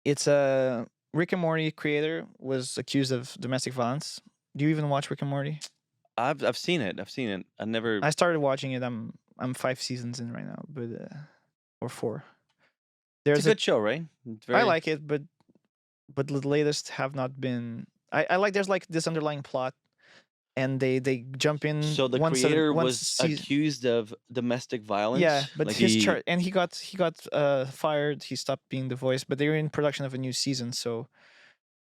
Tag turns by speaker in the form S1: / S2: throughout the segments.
S1: It's a Rick and Morty creator was accused of domestic violence. Do you even watch Rick and Morty?
S2: I've seen it. I've seen it. I never.
S1: I started watching it. I'm 5 seasons in right now, but or four.
S2: It's a
S1: There's a
S2: good show, right? It's
S1: I
S2: very.
S1: like it, but the latest have not been. I like there's like this underlying plot, and they jump in
S2: So the creator
S1: once
S2: was
S1: season.
S2: accused of domestic
S1: Yeah,
S2: violence.
S1: but
S2: Like
S1: his
S2: he.
S1: chart and he got fired. He stopped being the voice, but they're in production of a new season. So,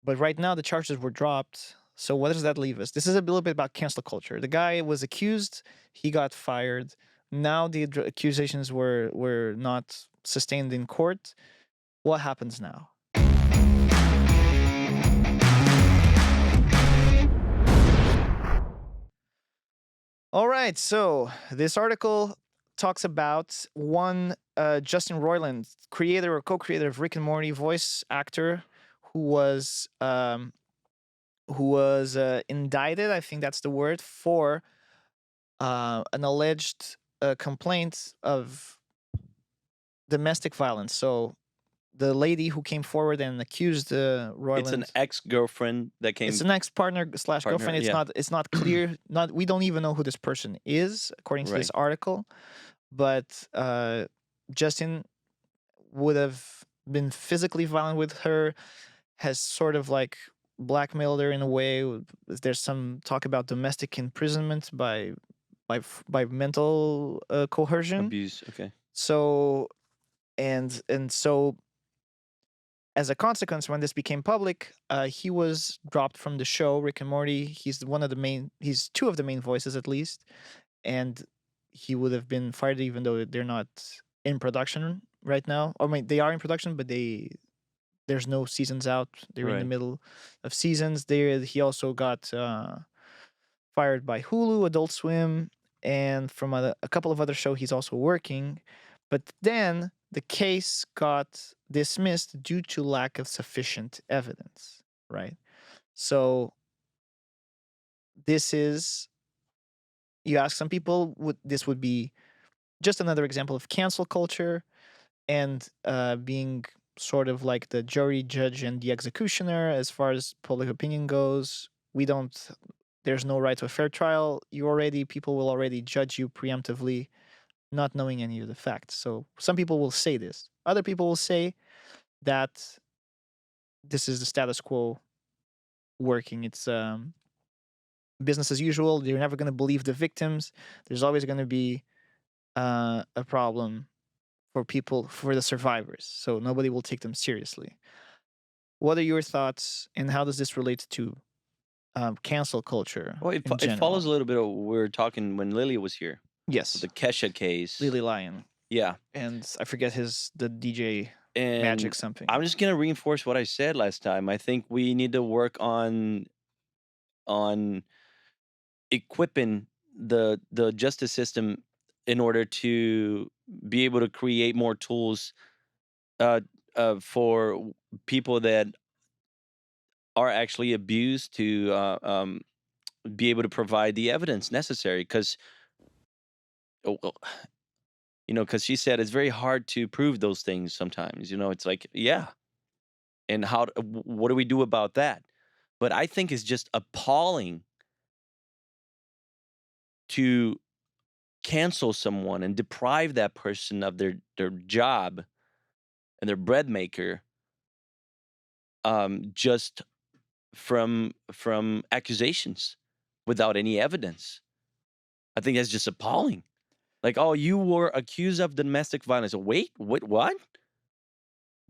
S1: but right now the charges were dropped. So what does that leave us? This is a little bit about cancel culture. The guy was accused. He got fired. Now the accusations were not sustained in court. What happens now? All right. So this article talks about one Justin Roiland, creator or co-creator of Rick and Morty, voice actor, who was um, who was indicted. I think that's the word for an alleged complaint of domestic violence. So the lady who came forward and accused
S2: It's an
S1: Roiland,
S2: ex-girlfriend that
S1: it's
S2: came
S1: an ex-partner slash
S2: partner.
S1: girlfriend.
S2: Yeah.
S1: It's not clear. Not we don't even know who this person is according to this
S2: Right.
S1: article. But Justin would have been physically violent with her, has sort of like blackmailed her in a way. There's some talk about domestic imprisonment by mental coercion.
S2: Abuse. Okay.
S1: So and so as a consequence, when this became public, he was dropped from the show Rick and Morty. He's one of the main. He's two of the main voices at least, and he would have been fired even though they're not in production right now. I mean, they are in production, but there's no seasons out. They're in the
S2: Right.
S1: middle of seasons. There, he also got fired by Hulu, Adult Swim, and from a couple of other shows he's also working. But then the case got dismissed due to lack of sufficient evidence. Right. So this is you ask some people would this would be just another example of cancel culture and being sort of like the jury, judge, and the executioner as far as public opinion goes. We don't. There's no right to a fair trial. People will already judge you preemptively, not knowing any of the facts. So some people will say this. Other people will say that this is the status quo working. It's business as usual. You're never going to believe the victims. There's always going to be a problem for the survivors. So nobody will take them seriously. What are your thoughts, and how does this relate to cancel culture
S2: Well,
S1: in
S2: it follows
S1: general?
S2: a little bit of what we were talking when Lily was here.
S1: Yes,
S2: The Kesha case.
S1: Lily Lion,
S2: Yeah.
S1: and I forget the DJ Magic
S2: And
S1: something.
S2: I'm just gonna reinforce what I said last time. I think we need to work on equipping the justice system in order to be able to create more tools uh, for people that are actually abused to be able to provide the evidence necessary. Because because she said it's very hard to prove those things sometimes. It's like, yeah, and what do we do about that? But I think it's just appalling to cancel someone and deprive that person of their job and their bread maker, just from accusations without any evidence. I think that's just appalling. Like, oh, you were accused of domestic violence. Wait, what?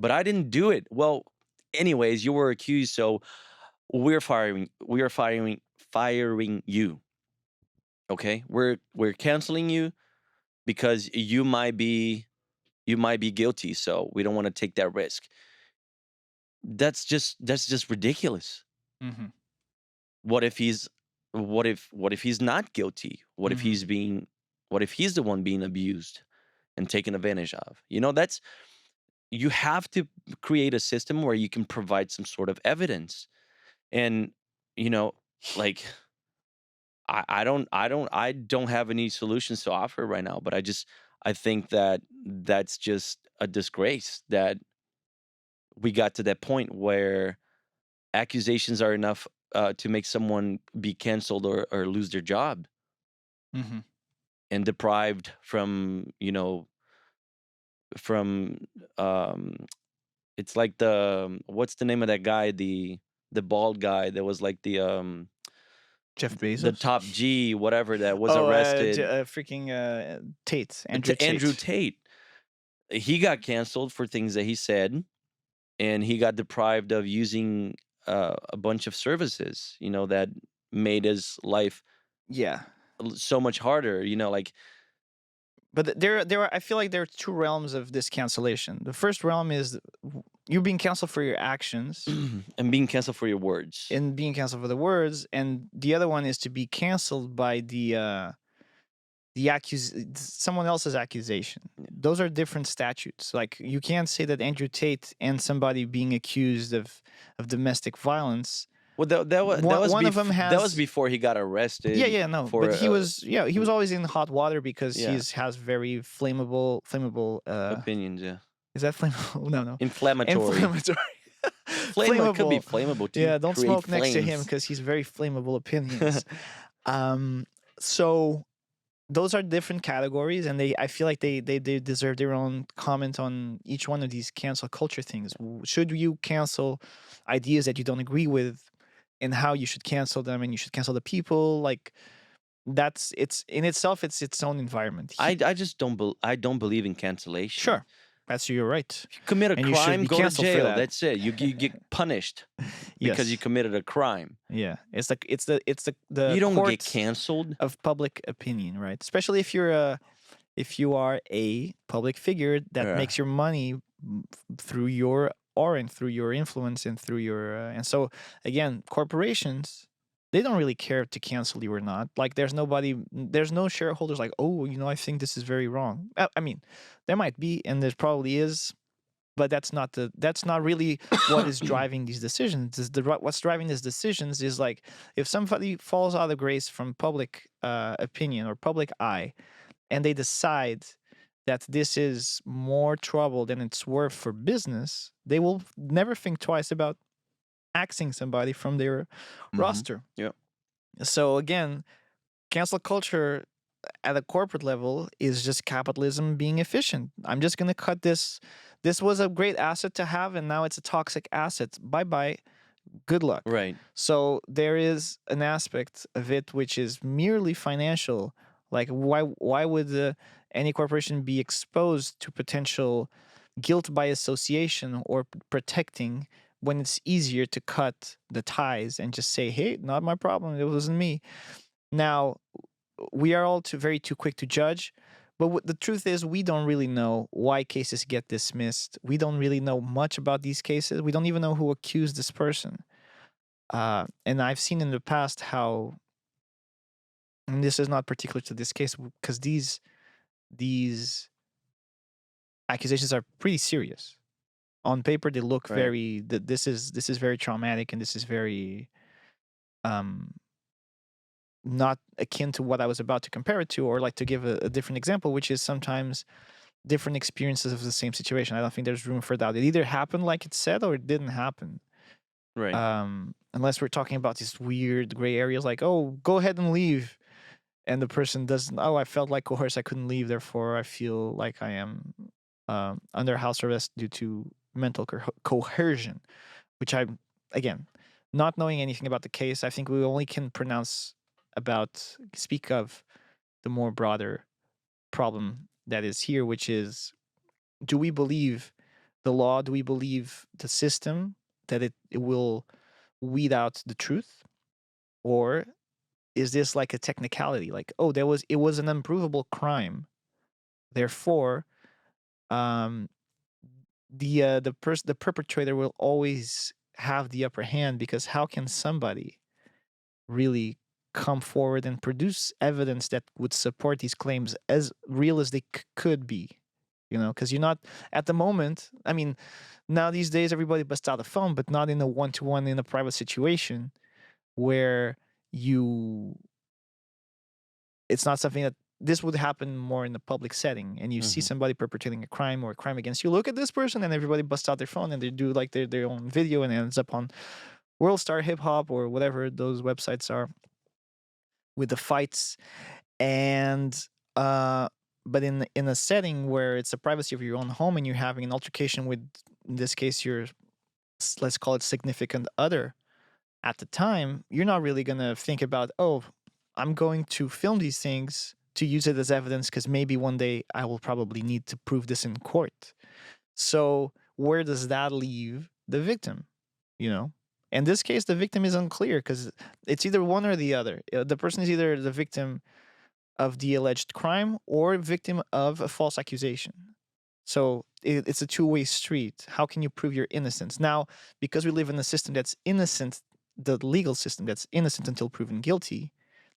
S2: But I didn't do it. Well, anyways, you were accused, so we are firing you. Okay? We're canceling you because you might be guilty, so we don't want to take that risk. That's just ridiculous.
S1: Hmm.
S2: What if he's not guilty?
S1: Hmm.
S2: What if he's the one being abused and taken advantage of? That's you have to create a system where you can provide some sort of evidence. And you know, like I don't have any solutions to offer right now, but I think that that's just a disgrace that we got to that point where accusations are enough to make someone be canceled or lose their job
S1: Hmm.
S2: and deprived from, from um it's like what's the name of that guy, the bald guy that was like
S1: Jeff
S2: the
S1: Bezos.
S2: top G whatever that was
S1: Oh,
S2: arrested.
S1: freaking Tate, Andrew
S2: To Andrew
S1: Tate.
S2: Tate, he got canceled for things that he said, and he got deprived of using a bunch of services, that made his life
S1: Yeah,
S2: so much harder. Like
S1: but there are. I feel like there are two realms of this cancellation. The first realm is you being canceled for your actions
S2: and being canceled for your words.
S1: and being canceled for the words, and the other one is to be canceled by someone else's accusation. Those are different statutes. Like you can't say that Andrew Tate and somebody being accused of domestic violence.
S2: Well,
S1: One of them
S2: that was
S1: has.
S2: before he got
S1: Yeah,
S2: arrested
S1: yeah, no,
S2: for
S1: but he was always in hot water because
S2: yeah,
S1: has very flammable.
S2: opinions. Yeah,
S1: Is that flammable? No, no,
S2: inflammatory.
S1: inflammatory.
S2: Flame. It could be
S1: Flammable.
S2: flammable to
S1: Yeah, don't
S2: create
S1: smoke next to him
S2: flames.
S1: because he's very flammable opinions. Um, so those are different categories, and I feel like they deserve their own comment on each one of these cancel culture things. Should you cancel ideas that you don't agree with, and how you should cancel them, and you should cancel the people? Like that's it's in itself, it's its own environment.
S2: I just I don't believe in cancellation.
S1: Sure, that's you're right,
S2: Commit a
S1: and you should
S2: crime,
S1: be
S2: go to
S1: canceled for
S2: jail.
S1: that.
S2: That's it. You get punished because you
S1: Yes,
S2: committed a crime.
S1: yeah. It's the
S2: You don't get
S1: court
S2: canceled.
S1: of public opinion, right? Especially if you are a public figure that
S2: Yeah.
S1: makes your money through your aura and through your influence and through your and so again, corporations, they don't really care to cancel you or not. Like there's no shareholders like, oh, I think this is very wrong. I mean, there might be, and there probably is, but that's not really what is driving these decisions. What's driving these decisions is like if somebody falls out of grace from public opinion or public eye, and they decide that this is more trouble than it's worth for business, they will never think twice about axing somebody from their
S2: Hmm.
S1: roster.
S2: Yeah.
S1: So again, cancel culture at a corporate level is just capitalism being efficient. I'm just going to cut this. This was a great asset to have, and now it's a toxic asset. Bye bye. Good luck.
S2: Right.
S1: So there is an aspect of it which is merely financial. Like why would any corporation be exposed to potential guilt by association or protecting when it's easier to cut the ties and just say, hey, not my problem. It wasn't me. Now, we are all too quick to judge, but the truth is we don't really know why cases get dismissed. We don't really know much about these cases. We don't even know who accused this person. And I've seen in the past how, and this is not particular to this case, because these accusations are pretty serious. On paper, they look
S2: Right.
S1: very. This is very traumatic, and this is very um not akin to what I was about to compare it to, or like to give a different example, which is sometimes different experiences of the same situation. I don't think there's room for doubt. It either happened like it said, or it didn't happen.
S2: Right.
S1: Unless we're talking about these weird gray areas, like, oh, go ahead and leave, and the person doesn't. Oh, I felt like coerced. I couldn't leave. Therefore, I feel like I am under house arrest due to mental coercion. Which I, again, not knowing anything about the case, I think we only can speak of the more broader problem that is here, which is, do we believe the law? Do we believe the system that it will weed out the truth? Or is this like a technicality? Like, oh, it was an unprovable crime. Therefore, um, the perpetrator will always have the upper hand, because how can somebody really come forward and produce evidence that would support these claims as real as they could be? Because you're not at the moment. I mean, now these days everybody busts out a phone, but not in a one-to-one in a private situation where you it's not something that this would happen more in a public setting, and you see
S2: Mhm.
S1: somebody perpetrating a crime or a crime against you. Look at this person, and everybody busts out their phone and they do like their own video, and it ends up on World Star Hip Hop or whatever those websites are with the fights. And uh, but in a setting where it's the privacy of your own home and you're having an altercation with, in this case, your let's call it significant other at the time, you're not really gonna think about, oh, I'm going to film these things to use it as evidence because maybe one day I will probably need to prove this in court. So where does that leave the victim? You know, in this case, the victim is unclear because it's either one or the other. The person is either the victim of the alleged crime or victim of a false accusation. So it's a two-way street. How can you prove your innocence? Now, because we live in a system that's innocent, the legal system that's innocent until proven guilty,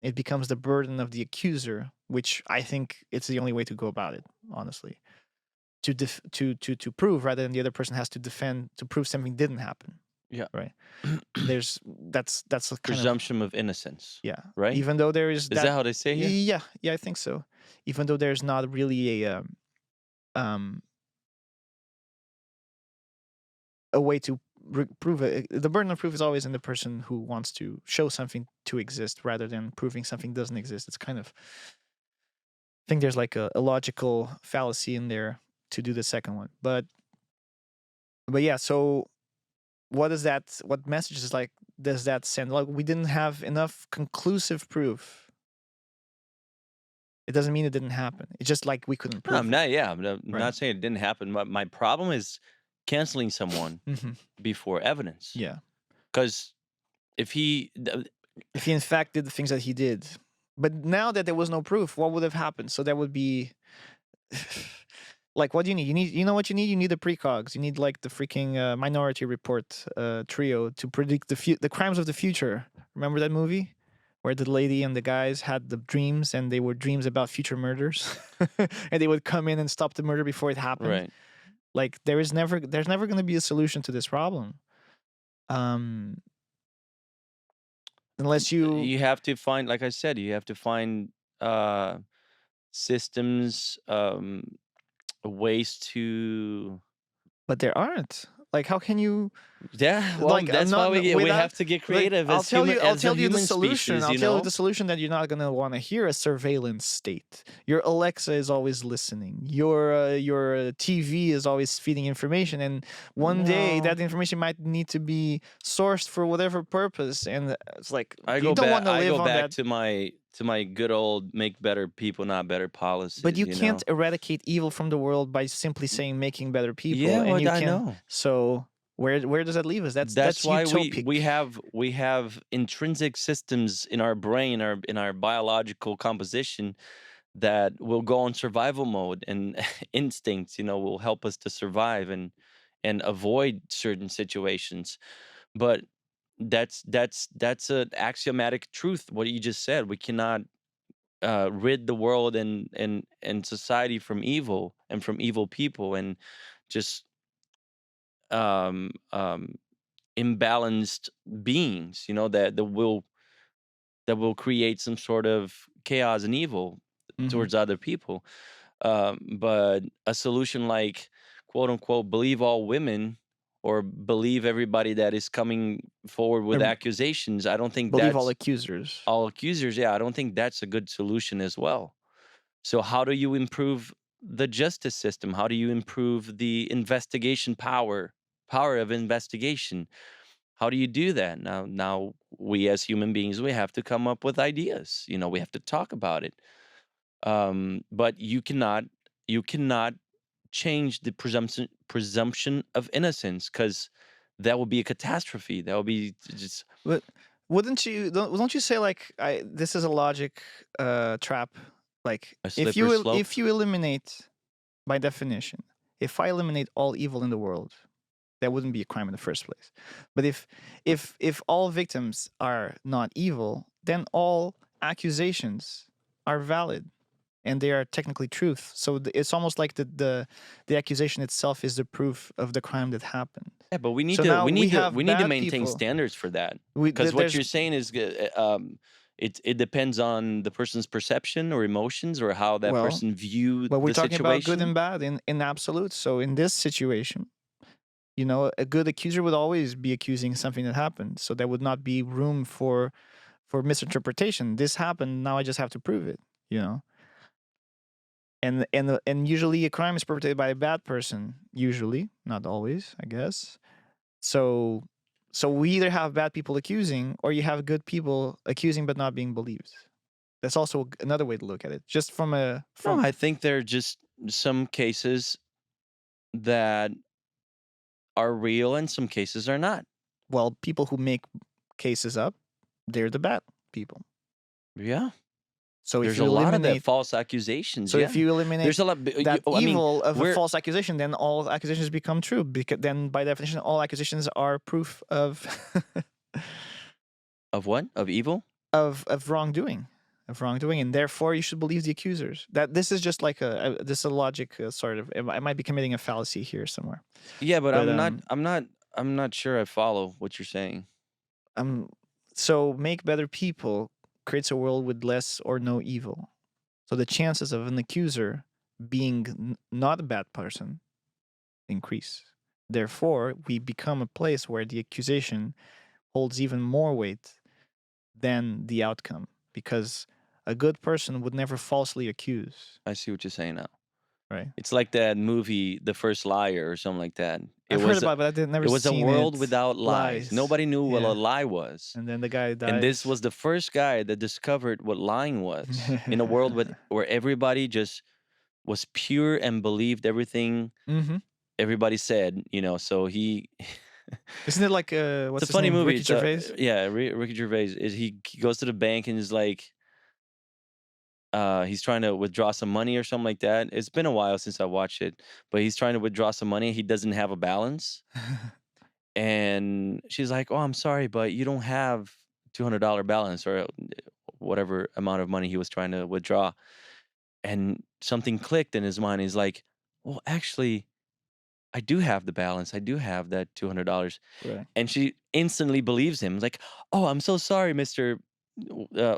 S1: it becomes the burden of the accuser, which I think it's the only way to go about it, honestly, to prove rather than the other person has to defend to prove something didn't happen,
S2: Yeah.
S1: right? That's a kind of,
S2: Presumption of innocence,
S1: yeah.
S2: right?
S1: Even though there is
S2: Is that
S1: that,
S2: how they say here?
S1: yeah, yeah, I think so. Even though there's not really um a way to prove it. The burden of proof is always in the person who wants to show something to exist rather than proving something doesn't exist. It's kind of, I think there's like a logical fallacy in there to do the second one. But yeah, so what messages like does that send? Like, we didn't have enough conclusive proof. It doesn't mean it didn't happen. It's just like we couldn't
S2: No,
S1: prove
S2: I'm
S1: it.
S2: not. Yeah, I'm
S1: Right.
S2: not saying it didn't happen. My problem is canceling someone
S1: Hmm.
S2: before evidence.
S1: Yeah.
S2: Because if
S1: If he in fact did the things that he did. But now that there was no proof, what would have happened? So that would be like, what do you need? You know what you need? You need the precogs. You need like the freaking Minority Report trio to predict the crimes of the future. Remember that movie where the lady and the guys had the dreams and they were dreams about future murders, and they would come in and stop the murder before it happened.
S2: right,
S1: Like there's never going to be a solution to this problem, um, unless you.
S2: you have to find, like I said, you have to find uh, systems, ways to.
S1: But there aren't. Like, how can you?
S2: Yeah, well,
S1: Like,
S2: that's why
S1: not
S2: we
S1: without,
S2: have to get
S1: like,
S2: creative
S1: I'll
S2: as
S1: tell
S2: human,
S1: you, I'll
S2: as a
S1: tell you the
S2: human
S1: solution.
S2: species.
S1: I'll
S2: You
S1: tell you
S2: know.
S1: the solution that you're not gonna want to hear: a surveillance state. Your Alexa is always listening. Your TV is always feeding information, and one day
S2: No,
S1: that information might need to be sourced for whatever purpose. And it's like
S2: I
S1: you
S2: go
S1: don't
S2: back.
S1: want to
S2: I
S1: live
S2: go
S1: on
S2: back
S1: that.
S2: to my good old make better people, not better
S1: But
S2: policies.
S1: you
S2: You
S1: can't
S2: know.
S1: eradicate evil from the world by simply saying making better people,
S2: Yeah,
S1: and
S2: well,
S1: you
S2: I
S1: can.
S2: know.
S1: So where does that leave us?
S2: That's
S1: That's
S2: why
S1: utopic.
S2: we have intrinsic systems in our brain, our in our biological composition that will go on survival mode, and instincts, will help us to survive and avoid certain situations. But that's an axiomatic truth. What you just said, we cannot rid the world and society from evil and from evil people and just um um imbalanced beings, that will create some sort of chaos and evil
S1: Hmm.
S2: towards other people. But a solution like, quote unquote, believe all women or believe everybody that is coming forward with accusations, I don't think
S1: Believe all
S2: that's
S1: accusers.
S2: all accusers. Yeah, I don't think that's a good solution as well. So, how do you improve the justice system? How do you improve the investigation power of investigation? How do you do that? Now we as human beings, we have to come up with ideas. We have to talk about it. But you cannot change the presumption of innocence, because that would be a catastrophe. That would be just
S1: But wouldn't you don't you say like this is a logic trap? Like
S2: a slippery slope.
S1: if you eliminate, by definition, if I eliminate all evil in the world, that wouldn't be a crime in the first place. But if all victims are not evil, then all accusations are valid and they are technically truth. So it's almost like the accusation itself is the proof of the crime that happened.
S2: Yeah, but we need
S1: So
S2: to
S1: now
S2: we
S1: we
S2: need to we
S1: have
S2: need to
S1: bad
S2: maintain
S1: people.
S2: standards for that, because what
S1: There's
S2: you're saying is it depends on the person's perception or emotions or how that
S1: Well,
S2: person viewed
S1: but we're
S2: the
S1: talking about good
S2: situation.
S1: and bad in absolute. So in this situation, you know, a good accuser would always be accusing something that happened. So there would not be room for misinterpretation. This happened. Now I just have to prove it. You know, and usually a crime is perpetrated by a bad person. Usually, not always, I guess. So we either have bad people accusing, or you have good people accusing but not being believed. That's also another way to look at it. Just from a
S2: No,
S1: from
S2: I think there are just some cases that are real and some cases are not.
S1: well, people who make cases up, they're the bad people.
S2: Yeah.
S1: So if
S2: There's a
S1: you
S2: lot of that
S1: eliminate
S2: false accusations,
S1: so if
S2: yeah.
S1: you eliminate
S2: There's a lot
S1: that
S2: I mean,
S1: evil of a
S2: we're
S1: false accusation, then all accusations become true. Because then, by definition, all accusations are proof of
S2: of what? Of evil?
S1: of wrongdoing, and therefore you should believe the accusers. That this is just like this is a logic sort of. I might be committing a fallacy here somewhere,
S2: Yeah, but
S1: but
S2: I'm not sure I follow what you're saying.
S1: um, so make better people creates a world with less or no evil. So the chances of an accuser being not a bad person increase. Therefore, we become a place where the accusation holds even more weight than the outcome, because a good person would never falsely accuse,
S2: I see what you're saying now.
S1: right?
S2: It's like that movie, The First Liar or something like that.
S1: I've heard about it, but I did never
S2: It was a
S1: seen
S2: world
S1: it.
S2: without lies.
S1: Lies,
S2: Nobody knew what a
S1: yeah.
S2: lie was.
S1: And then the guy
S2: And this
S1: dies.
S2: was the first guy that discovered what lying was in a world where everybody just was pure and believed everything
S1: hmm
S2: everybody said, you know. So he
S1: Isn't it like
S2: it's
S1: what's
S2: a
S1: his
S2: funny
S1: name,
S2: movie.
S1: Ricky
S2: It's
S1: Gervais?
S2: yeah, Ricky Gervais is he goes to the bank and is like he's trying to withdraw some money or something like that. It's been a while since I watched it, but he's trying to withdraw some money. He doesn't have a balance. And she's like, "Oh, I'm sorry, but you don't have $200 balance or whatever amount of money he was trying to withdraw." And something clicked in his mind. He's like, "Well, actually, I do have the balance. I do have that $200."
S1: Right.
S2: And she instantly believes him. Like, "Oh, I'm so sorry, Mister,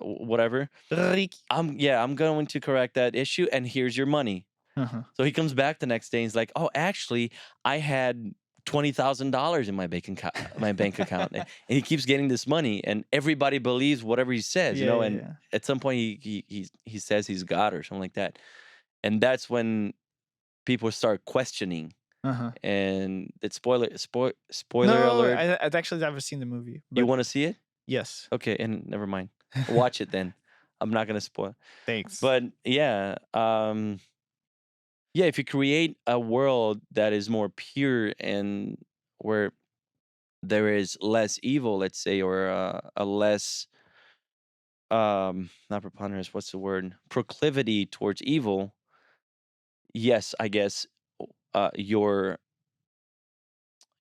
S2: whatever.
S1: Ricky.
S2: I'm going to correct that issue, and here's your money."
S1: Uh-huh.
S2: So he comes back the next day and he's like, "Oh, actually, I had $20,000 in my bank account." And he keeps getting this money, and everybody believes whatever he says, you
S1: Yeah,
S2: know.
S1: yeah,
S2: And
S1: yeah.
S2: at some point, he says he's God or something like that, and that's when people start questioning.
S1: Uh-huh.
S2: And it's spoiler
S1: No,
S2: alert.
S1: I'd actually never seen the movie,
S2: You
S1: but
S2: want to see it?
S1: yes.
S2: Okay, and never mind. Watch it then. I'm not gonna spoil.
S1: Thanks.
S2: But yeah, yeah, if you create a world that is more pure and where there is less evil, let's say, or a less not preponderance, what's the word? Proclivity towards evil. Yes, I guess your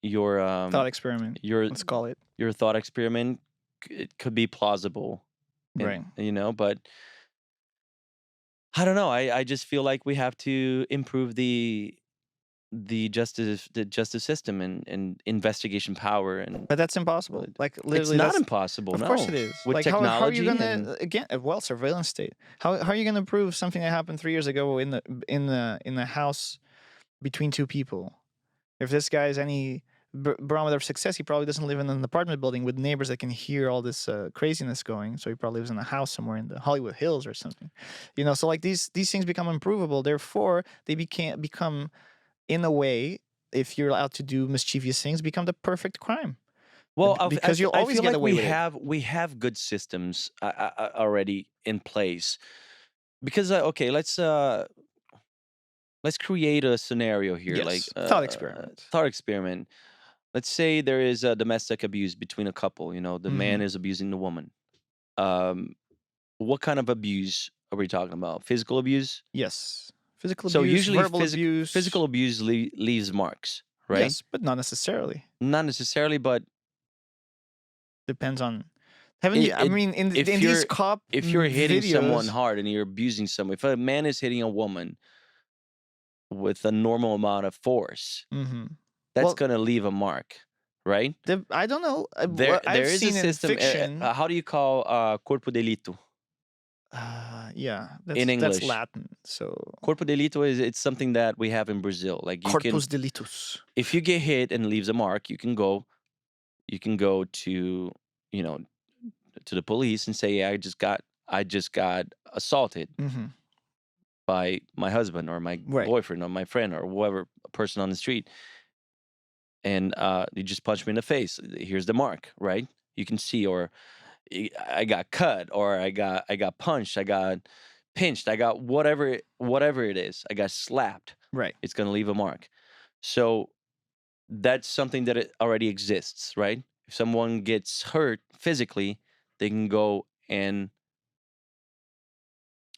S2: your
S1: Thought
S2: um
S1: experiment.
S2: your
S1: Let's call it.
S2: your thought experiment it could be plausible, and
S1: Right.
S2: you know, but I don't know. I just feel like we have to improve the justice system and investigation power and
S1: But that's impossible.
S2: But
S1: Like
S2: it's
S1: literally,
S2: not
S1: that's
S2: impossible,
S1: of course
S2: no.
S1: it is.
S2: With
S1: Like how are you
S2: technology and
S1: gonna again well surveillance state? How are you gonna prove something that happened 3 years ago in the house between two people? If this guy is any barometer of success, he probably doesn't live in an apartment building with neighbors that can hear all this craziness going. So he probably lives in a house somewhere in the Hollywood Hills or something. You know, so like these things become improvable. Therefore, they become in a way, if you're allowed to do mischievous things, become the perfect crime
S2: well,
S1: because you'll
S2: I
S1: always
S2: feel
S1: get
S2: like
S1: away with it.
S2: we have good systems already in place because okay, let's create a scenario here, like
S1: Yes, thought experiment.
S2: thought experiment. Let's say there is a domestic abuse between a couple. You know, the man
S1: hmm
S2: is abusing the woman. Um, what kind of abuse are we talking about? Physical abuse.
S1: Yes, physical
S2: So
S1: abuse,
S2: usually,
S1: verbal abuse.
S2: physical abuse leaves marks, right?
S1: Yes, but not necessarily.
S2: Not necessarily, but
S1: Depends on. Haven't you?
S2: it,
S1: I
S2: it
S1: mean,
S2: if
S1: in these
S2: you're
S1: cop
S2: if you're hitting someone
S1: videos.
S2: hard and you're abusing someone, if a man is hitting a woman with a normal amount of force,
S1: hmm
S2: that's
S1: Well,
S2: gonna leave a mark. right?
S1: I don't know.
S2: There
S1: I've
S2: is a
S1: seen in
S2: system.
S1: fiction.
S2: How do you call corpo delito
S1: Yeah,
S2: in
S1: that's
S2: English?
S1: Latin. So
S2: Corpo delito is it's something that we have in Brazil. Like you can,
S1: corpus delitus.
S2: if you get hit and leaves a mark, you can go to, you know, to the police and say, yeah, I just got assaulted
S1: Hmm.
S2: by my husband or my
S1: Right,
S2: boyfriend or my friend or whoever, a person on the street, and you just punch me in the face. Here's the mark, right? You can see, or I got cut, or I got punched, I got pinched, I got whatever it is, I got slapped.
S1: right.
S2: It's gonna leave a mark. So that's something that it already exists, right? If someone gets hurt physically, they can go and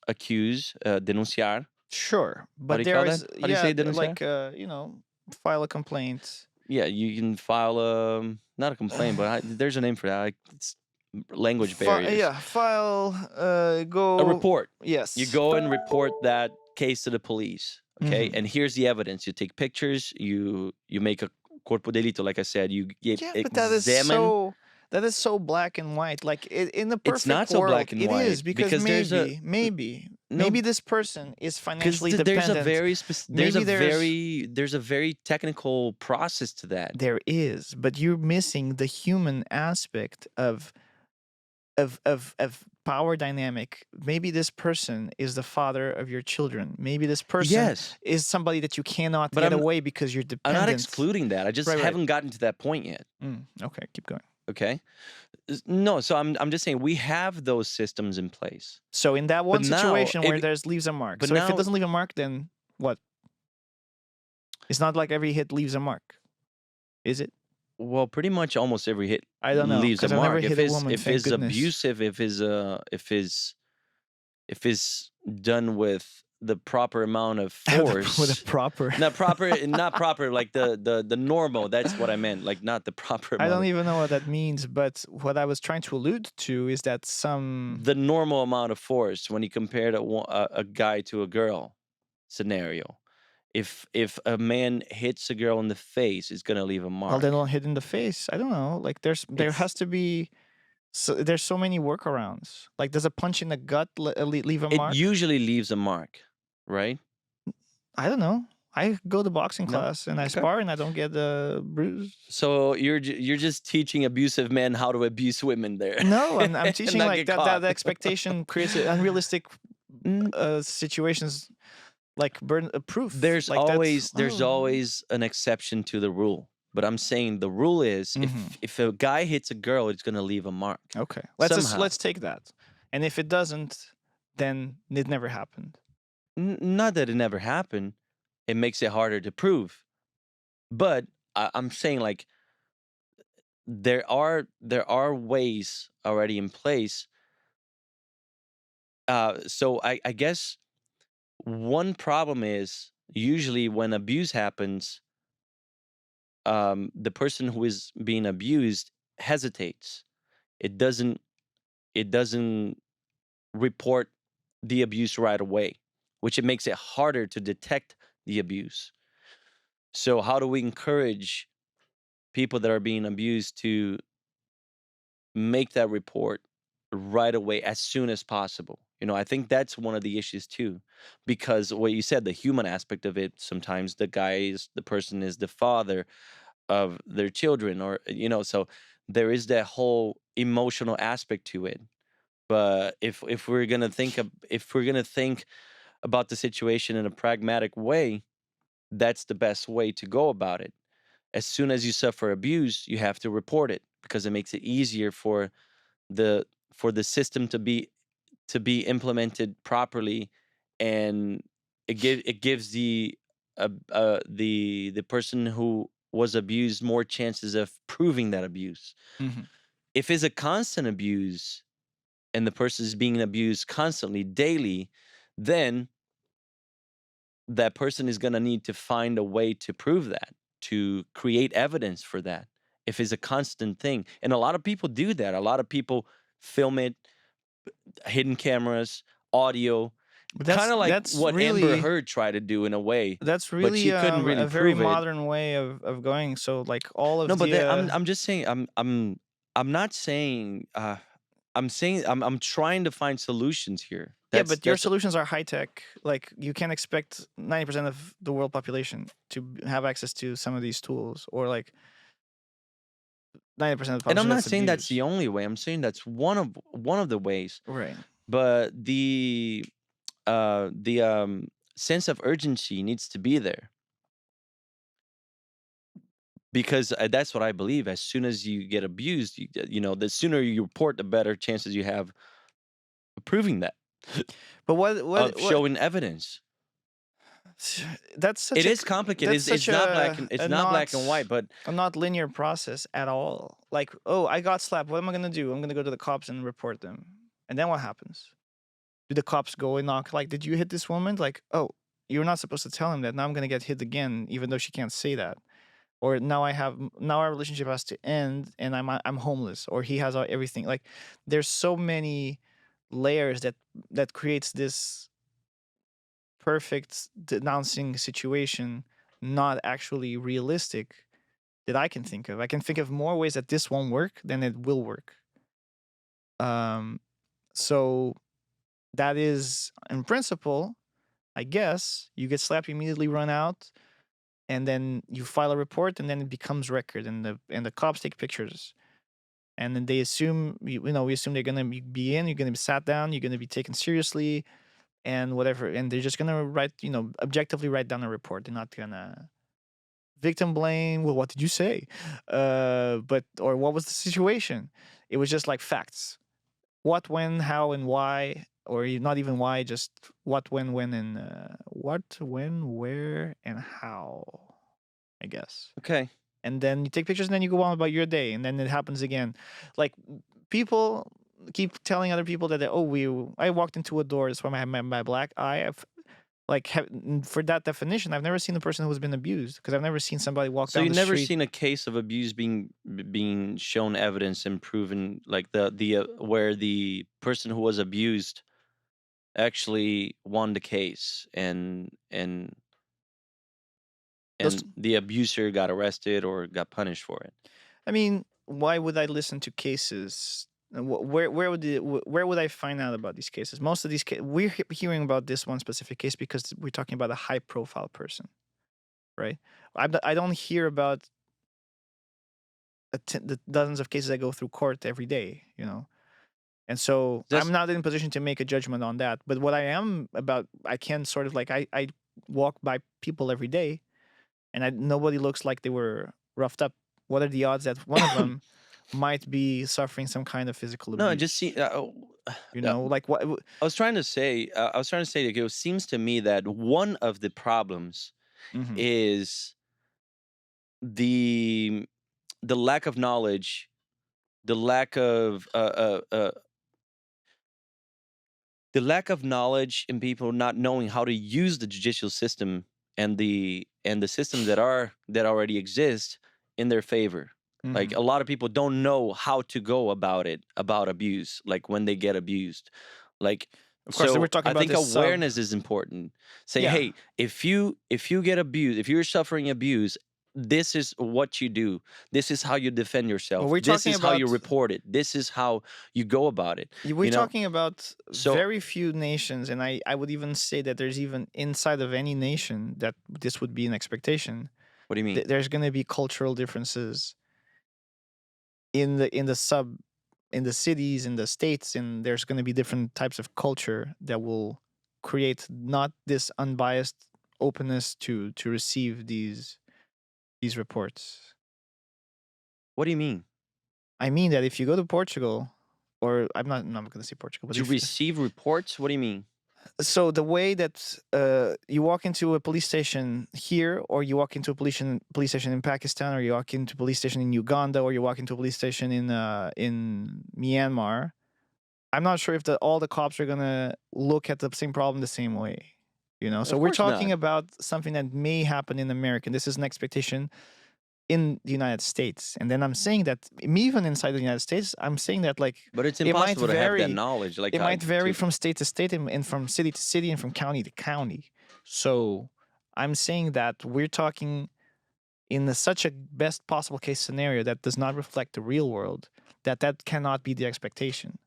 S2: accuse, denunciar.
S1: Sure,
S2: How do
S1: but
S2: you
S1: there
S2: call that?
S1: is,
S2: How do you say
S1: yeah,
S2: denunciar?
S1: like file a complaint.
S2: Yeah, you can file a, not a complaint, but there's a name for that. Like, it's language barriers.
S1: Yeah, file.
S2: A
S1: Go.
S2: report. You
S1: Yes.
S2: go and report that case to the police. Okay,
S1: Hmm.
S2: and here's the evidence. You take pictures. You make a corpo delito. Like I said, you
S1: Yeah, but
S2: examine.
S1: that is so black and white. Like in the
S2: It's not
S1: perfect
S2: so black
S1: world,
S2: and
S1: it
S2: white
S1: is because
S2: because there's a
S1: maybe
S2: no,
S1: this person is
S2: because
S1: financially
S2: there's a
S1: dependent.
S2: very
S1: Maybe
S2: there's a very technical process to that.
S1: there is, but you're missing the human aspect of power dynamic. Maybe this person is the father of your children. Maybe this person
S2: Yes,
S1: is somebody that you cannot
S2: but
S1: get away because you're
S2: I'm not
S1: dependent.
S2: excluding that. I just
S1: Right, right.
S2: haven't gotten to that point yet.
S1: Okay, keep going.
S2: Okay. No, so I'm just saying we have those systems in place.
S1: So in that
S2: But
S1: one
S2: now
S1: situation where
S2: if
S1: there's leaves a mark.
S2: but
S1: So if it
S2: now
S1: doesn't leave a mark, then what? It's not like every hit leaves a mark, is it?
S2: well, pretty much almost every hit
S1: I don't know
S2: leaves a
S1: because I've never
S2: mark.
S1: hit a woman.
S2: If
S1: Thank
S2: is
S1: goodness.
S2: abusive, if is done with the proper amount of
S1: With a
S2: force,
S1: proper.
S2: not proper like the normal, that's what I meant, like not the proper
S1: I
S2: amount
S1: don't
S2: of,
S1: even know what that means, but what I was trying to allude to is that
S2: the normal amount of force when you compare a guy to a girl scenario. If a man hits a girl in the face, it's gonna leave a
S1: well, they
S2: mark.
S1: don't hit in the face. I don't know. Like there
S2: It's
S1: has to be. So there's so many workarounds. Like does a punch in the gut leave a
S2: it
S1: mark?
S2: usually leaves a mark, right?
S1: I don't know. I go to boxing
S2: No?
S1: class and I
S2: Okay.
S1: spar and I don't get a bruise.
S2: So you're just teaching abusive men how to abuse women there
S1: No, I'm
S2: and
S1: teaching
S2: not
S1: like
S2: get
S1: that
S2: caught.
S1: expectation creates unrealistic
S2: N-
S1: situations like burden proof like that's
S2: there's always an exception to the rule. But I'm saying the rule is
S1: Mhm.
S2: if a guy hits a girl, it's gonna leave a mark
S1: Okay.
S2: somehow.
S1: Let's take that. And if it doesn't, then it never happened.
S2: Not that it never happened. It makes it harder to prove. But I'm saying like there are ways already in place. So I guess one problem is usually when abuse happens, the person who is being abused hesitates. It doesn't it doesn't report the abuse right away, which it makes it harder to detect the abuse. So how do we encourage people that are being abused to make that report right away as soon as possible? You know, I think that's one of the issues too, because what you said, the human aspect of it, sometimes the person is the father of their children, or, you know, so there is that whole emotional aspect to it. But if we're gonna if we're gonna think about the situation in a pragmatic way, that's the best way to go about it. As soon as you suffer abuse, you have to report it because it makes it easier the for the system to be implemented properly, and it gives the person who was abused more chances of proving that abuse.
S1: Mhm.
S2: If it's a constant abuse and the person is being abused constantly daily, then that person is going to need to find a way to prove that, to create evidence for that, if it's a constant thing. And a lot of people do that. A lot of people film it, hidden cameras, audio.
S1: But
S2: Kinda like
S1: that's
S2: what Amber
S1: really
S2: Heard tried to do in a way,
S1: that's
S2: but
S1: really
S2: she couldn't really
S1: a very
S2: prove it.
S1: modern way of going. So like all
S2: No,
S1: of
S2: but
S1: the
S2: I'm just saying I'm not saying, I'm saying I'm trying to find solutions here.
S1: yeah, but your
S2: That's
S1: solutions are high tech. Like you can't expect 90% of the world population to have access to some of these tools, or like 90% of the
S2: and I'm
S1: population
S2: not
S1: that's
S2: saying that's the
S1: abused.
S2: only way, I'm saying that's one of the ways,
S1: Right.
S2: but the sense of urgency needs to be there because, that's what I believe. As soon as you get abused, the sooner you report, the better chances you have of proving that,
S1: But
S2: of
S1: what
S2: showing evidence.
S1: that's
S2: It
S1: such
S2: is complicated. It's not it's not black and white, but
S1: a not linear process at all. Like, oh, I got slapped. What am I gonna do? I'm gonna go to the cops and report them. And then what happens? Do the cops go and knock? Like, did you hit this woman? Like, oh, you're not supposed to tell him that. Now I'm gonna get hit again, even though she can't say that. Or now our relationship has to end, and I'm homeless. Or he has everything. Like, there's so many layers that creates this perfect denouncing situation, not actually realistic, that I can think of. I can think of more ways that this won't work than it will work. Um, so that is, in principle, I guess you get slapped, you immediately run out, and then you file a report, and then it becomes record, and the cops take pictures, and then they assume we assume they're gonna be in, you're gonna be sat down, you're gonna be taken seriously, and whatever, and they're just gonna write, objectively write down a report. They're not gonna victim blame. Well, what did you say? But or what was the situation? It was just like facts. What, when, how, and why, or not even why, just what, when, and what, when, where, and how. I guess.
S2: okay.
S1: And then you take pictures, and then you go on about your day, and then it happens again. Like, people keep telling other people that I walked into a door. That's why I had my black eye. For that definition, I've never seen a person who's been abused, because I've never seen somebody walk
S2: So
S1: down
S2: you
S1: the
S2: never
S1: street.
S2: seen a case of abuse being shown evidence and proven, like the where the person who was abused actually won the case,
S1: Those,
S2: and the abuser got arrested or got punished for it.
S1: I mean, why would I listen to cases? Where would I find out about these cases? Most of these we're hearing about this one specific case because we're talking about a high profile person, right? I don't hear about the dozens of cases I go through court every day, and so I'm
S2: That's
S1: not in a position to make a judgment on that. But what I am about, I can sort of like I walk by people every day, and nobody looks like they were roughed up. What are the odds that one of them might be suffering some kind of physical
S2: no, it just
S1: abuse?
S2: see.
S1: Like what?
S2: I was trying to say that it seems to me that one of the problems
S1: Mm-hmm.
S2: is the the lack of knowledge, the lack of the lack of knowledge in people not knowing how to use the judicial system and the systems that already exist in their favor. Like,
S1: Mm-hmm.
S2: a lot of people don't know how to go about it, about abuse, like when they get abused. Like,
S1: Of course, we're
S2: so
S1: talking
S2: I
S1: about
S2: think
S1: this sub.
S2: awareness is important. Say,
S1: Yeah,
S2: hey, if you get abused, if you're suffering abuse, this is what you do. This is how you defend
S1: but
S2: yourself.
S1: we're
S2: This
S1: talking
S2: is how you
S1: about
S2: report it. This is how you go about it.
S1: we're
S2: You know?
S1: talking about
S2: So
S1: very few nations, and I would even say that there's even inside of any nation that this would be an expectation.
S2: what do you mean?
S1: There's going to be cultural differences in the sub in the cities, in the states, and there's going to be different types of culture that will create not this unbiased openness to receive these reports.
S2: What do you mean?
S1: I mean that if you go to Portugal, or I'm not going to say Portugal, but
S2: To
S1: if
S2: receive reports? What do you mean?
S1: so the way that you walk into a police station here, or you walk into a police station in Pakistan, or you walk into a police station in Uganda, or you walk into a police station in Myanmar, I'm not sure if all the cops are gonna look at the same problem the same way. So
S2: Of
S1: we're
S2: course
S1: talking
S2: not.
S1: about something that may happen in America. This is an expectation in the United States. And then I'm saying that even inside the United States, I'm saying that like
S2: But it's
S1: it might
S2: impossible to have that
S1: vary.
S2: knowledge. Like
S1: It might vary
S2: to
S1: from state to state and from city to city and from county to county. So I'm saying that we're talking in such a best possible case scenario that does not reflect the real world, that cannot be the expectation.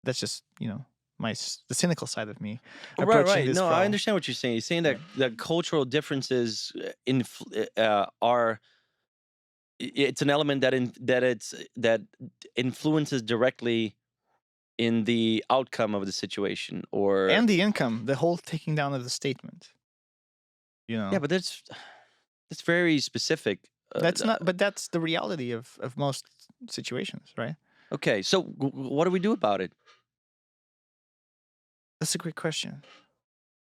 S1: That's just, the cynical side of me
S2: right,
S1: approaching
S2: right.
S1: this
S2: No, I
S1: problem.
S2: understand what you're saying. You're saying
S1: Yeah.
S2: that cultural differences are it's an element that influences directly in the outcome of the situation, or
S1: And the income, the whole taking down of the statement,
S2: yeah, but that's very specific.
S1: That's not, but that's the reality of most situations, right?
S2: Okay, so what do we do about it?
S1: That's a great question.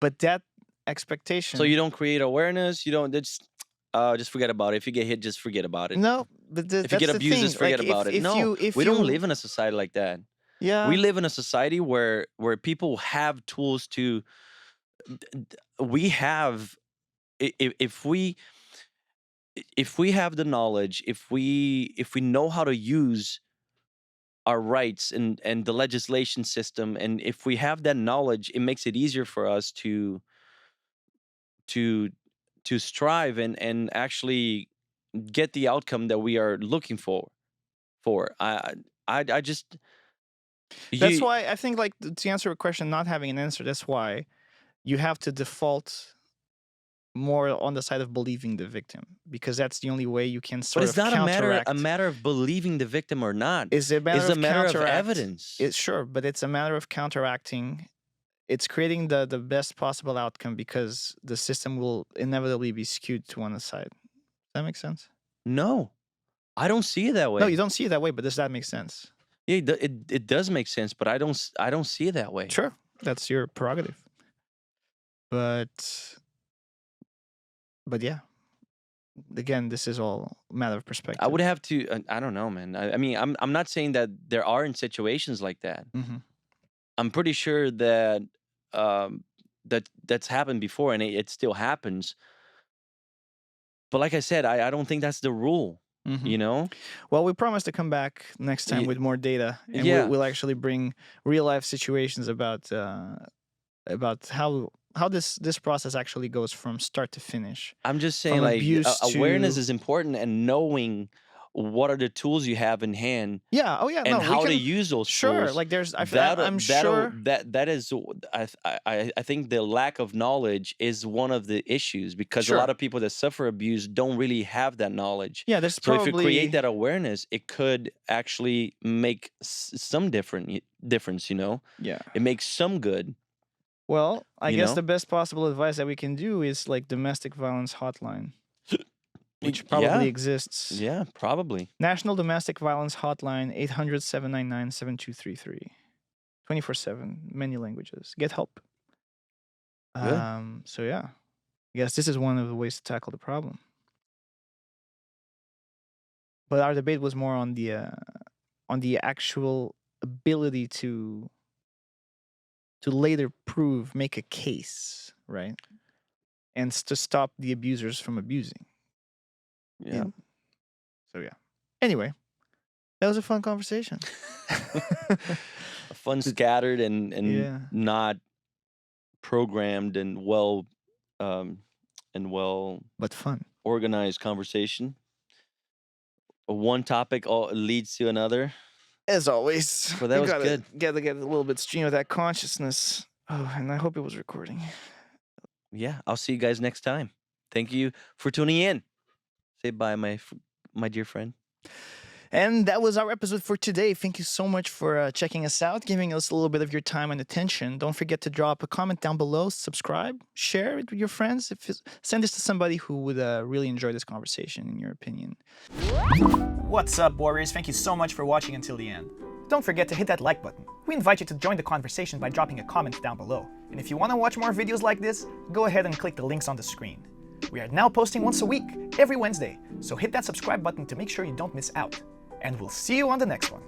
S1: But that
S2: So you
S1: expectation,
S2: don't create awareness. You don't just forget about it. If you get hit, just forget about it.
S1: no, but
S2: If you get
S1: that's the
S2: abused,
S1: thing.
S2: just forget
S1: Like
S2: about it. No,
S1: if
S2: we don't
S1: you,
S2: live in a society like that. We
S1: yeah,
S2: live in a society where people have tools to. We have if we have the knowledge, if we know how to use our rights and the legislation system, and if we have that knowledge, it makes it easier for us to to strive and actually get the outcome that we are looking for. I just
S1: that's
S2: you
S1: why I think like to answer a question, not having an answer. That's why you have to default more on the side of believing the victim because that's the only way you can
S2: but
S1: sort
S2: it's
S1: of
S2: not a
S1: counteract.
S2: matter of believing the victim or not.
S1: Is a matter
S2: It's a
S1: of
S2: matter of
S1: counteract.
S2: evidence.
S1: It's sure, but it's a matter of counteracting. It's creating the best possible outcome because the system will inevitably be skewed to one side. Does that make sense?
S2: No, I don't see it that
S1: No, you
S2: way.
S1: don't see it that way, but does that make sense?
S2: Yeah, it does make sense, but I don't see it that way.
S1: Sure, that's your prerogative. But yeah, again, this is all a matter of
S2: I would
S1: perspective.
S2: have to. I don't know, man. I mean, I'm not saying that there aren't situations like that.
S1: Hmm.
S2: I'm pretty sure that that's happened before, and it still happens. But like I said, I don't think that's the rule.
S1: Hmm.
S2: You know?
S1: Well, we promise to come back next time
S2: Y-
S1: with more data, and
S2: yeah.
S1: we'll actually bring real life situations about how this process actually goes from start to finish,
S2: I'm just saying,
S1: from
S2: like,
S1: abuse
S2: awareness
S1: to
S2: is important, and knowing what are the tools you have in hand
S1: yeah. Oh yeah,
S2: and
S1: no, we
S2: how to
S1: can
S2: use those
S1: sure.
S2: tools.
S1: Like there's
S2: That'll
S1: I'm
S2: that'll
S1: sure
S2: that is I think the lack of knowledge is one of the issues, because a lot
S1: sure.
S2: of people that suffer abuse don't really have that knowledge.
S1: Yeah, there's
S2: So if you create
S1: probably
S2: that awareness, it could actually make some difference.
S1: yeah.
S2: It makes some good.
S1: Well, I
S2: You
S1: guess
S2: know.
S1: the best possible advice that we can do is like domestic violence hotline, which probably
S2: Yeah,
S1: exists.
S2: yeah, probably.
S1: National Domestic Violence Hotline 800-799-7233. 24/7, many languages. Get help.
S2: Good.
S1: So yeah. I guess this is one of the ways to tackle the problem. But our debate was more on the actual ability to later prove, make a case, right? And to stop the abusers from abusing.
S2: Yeah.
S1: And so yeah. Anyway, that was a fun conversation.
S2: Fun, scattered, and
S1: Yeah,
S2: not programmed, and um well
S1: but fun.
S2: organized conversation. One topic all leads to another.
S1: As always,
S2: But that
S1: we
S2: was
S1: gotta
S2: good.
S1: gotta get a little bit stream of that consciousness. Oh, and I hope it was recording.
S2: Yeah, I'll see you guys next time. Thank you for tuning in. Say bye, my dear friend.
S1: And that was our episode for today. Thank you so much for checking us out, giving us a little bit of your time and attention. Don't forget to drop a comment down below, subscribe, share it with your friends. Send this to somebody who would really enjoy this conversation, in your opinion. What's up, Warriors? Thank you so much for watching until the end. Don't forget to hit that like button. We invite you to join the conversation by dropping a comment down below. And if you want to watch more videos like this, go ahead and click the links on the screen. We are now posting once a week, every Wednesday, so hit that subscribe button to make sure you don't miss out. And we'll see you on the next one.